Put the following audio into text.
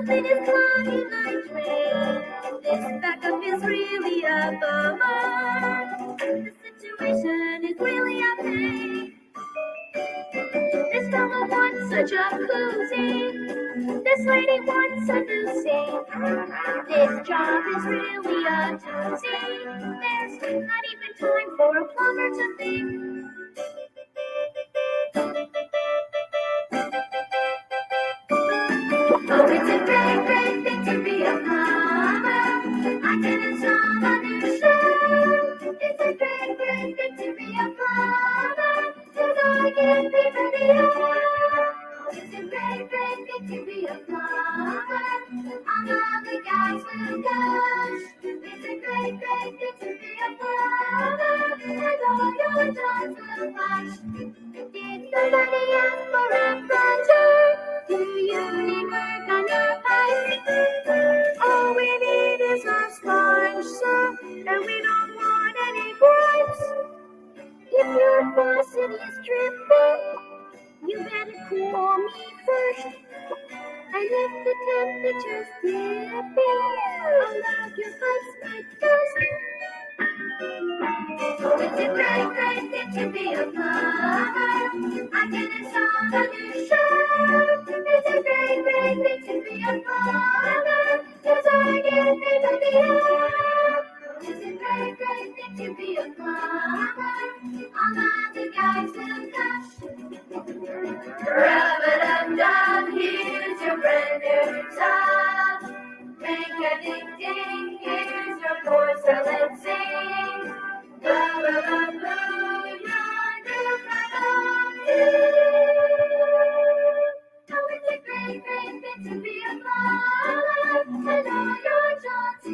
something is climbing my plane. This backup is really a bummer. The situation is really a pain. This fella wants a jacuzzi. This lady wants a new sink. This job is really a doozy. There's not even time for a plumber to think. Oh, it's a great, great thing to be a plumber. I can install a new shower. It's a great, great thing to be a plumber. 'Cause I get paid for the hour. It's a great, great thing to be a plumber. All of the guys will gush. It's a great, great thing to be a plumber. And all your jobs will flash. Did somebody ask for a plunger? Do you need work on your pipe? All we need is a sponge, sir, and we don't want any gripes. If your faucet is dripping, you better cool me first. And if the temperature's dipping, allow your pipes might burst. Oh, it's a great, great thing to be a plumber. I can install a new shower. It's a great, great thing to be a plumber. 'Cause I get paid for the hour. It's a great, great thing to be a plumber. All of the guys will gush. Rub-a-dub-dub, here's your brand new tub. Ring a ding ding, here's your porcelain sink. Boo-boo-boo, your new Oh, it's a great, great thing to be a plumber. And all your jobs